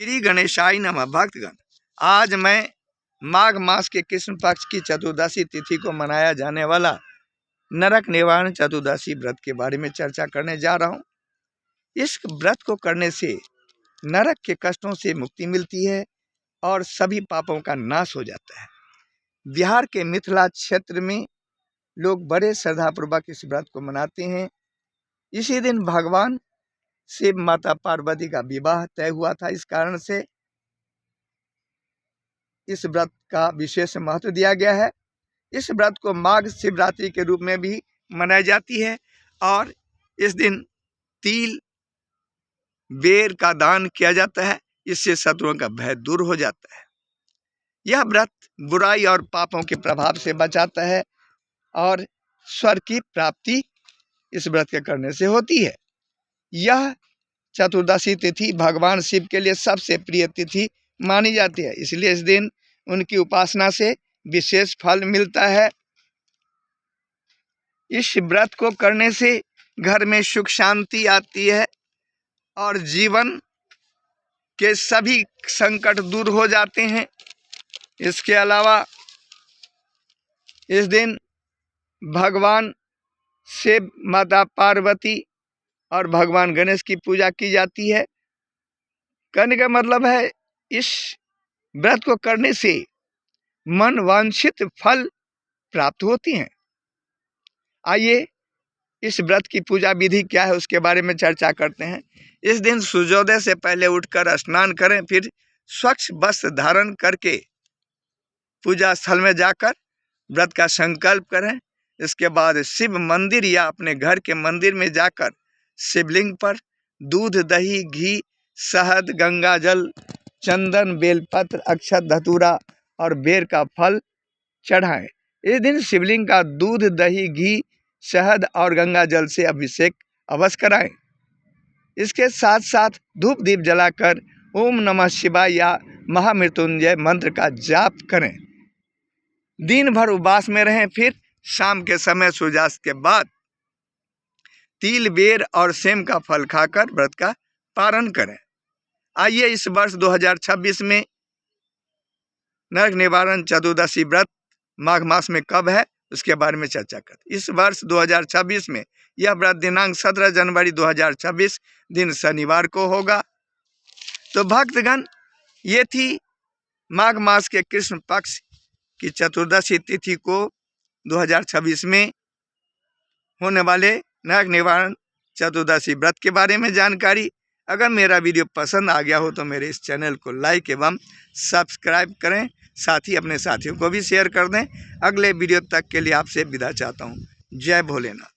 श्री गणेशाय नमः। भक्तगण, आज मैं माघ मास के कृष्ण पक्ष की चतुर्दशी तिथि को मनाया जाने वाला नरक निवारण चतुर्दशी व्रत के बारे में चर्चा करने जा रहा हूँ। इस व्रत को करने से नरक के कष्टों से मुक्ति मिलती है और सभी पापों का नाश हो जाता है। बिहार के मिथिला क्षेत्र में लोग बड़े श्रद्धापूर्वक इस व्रत को मनाते हैं। इसी दिन भगवान शिव माता पार्वती का विवाह तय हुआ था। इस कारण से इस व्रत का विशेष महत्व दिया गया है। इस व्रत को माघ शिवरात्रि के रूप में भी मनाई जाती है और इस दिन तिल बेर का दान किया जाता है। इससे शत्रुओं का भय दूर हो जाता है। यह व्रत बुराई और पापों के प्रभाव से बचाता है और स्वर्ग की प्राप्ति इस व्रत के करने से होती है। यह चतुर्दशी तिथि भगवान शिव के लिए सबसे प्रिय तिथि मानी जाती है, इसलिए इस दिन उनकी उपासना से विशेष फल मिलता है। इस व्रत को करने से घर में सुख शांति आती है और जीवन के सभी संकट दूर हो जाते हैं। इसके अलावा इस दिन भगवान शिव माता पार्वती और भगवान गणेश की पूजा की जाती है। कहने का मतलब है इस व्रत को करने से मन वांछित फल प्राप्त होती हैं। आइए इस व्रत की पूजा विधि क्या है उसके बारे में चर्चा करते हैं। इस दिन सूर्योदय से पहले उठकर स्नान करें, फिर स्वच्छ वस्त्र धारण करके पूजा स्थल में जाकर व्रत का संकल्प करें। इसके बाद शिव मंदिर या अपने घर के मंदिर में जाकर शिवलिंग पर दूध, दही, घी, शहद, गंगा जल, चंदन, बेलपत्र, अक्षत, धतूरा और बेर का फल चढ़ाएं। इस दिन शिवलिंग का दूध, दही, घी, शहद और गंगा जल से अभिषेक अवश्य कराएं। इसके साथ साथ धूप दीप जलाकर ओम नमः शिवाय या महामृत्युंजय मंत्र का जाप करें। दिन भर उपवास में रहें, फिर शाम के समय सूर्यास्त के बाद तिल, बेर और सेम का फल खाकर व्रत का पारण करें। आइए इस वर्ष 2026 में नरक निवारण चतुर्दशी व्रत माघ मास में कब है उसके बारे में चर्चा करते। इस वर्ष 2026 में यह व्रत दिनांक 17 जनवरी 2026 दिन शनिवार को होगा। तो भक्तगण, ये थी माघ मास के कृष्ण पक्ष की चतुर्दशी तिथि को 2026 में होने वाले नरक निवारण चतुर्दशी व्रत के बारे में जानकारी। अगर मेरा वीडियो पसंद आ गया हो तो मेरे इस चैनल को लाइक एवं सब्सक्राइब करें, साथ ही अपने साथियों को भी शेयर कर दें। अगले वीडियो तक के लिए आपसे विदा चाहता हूँ। जय भोलेनाथ।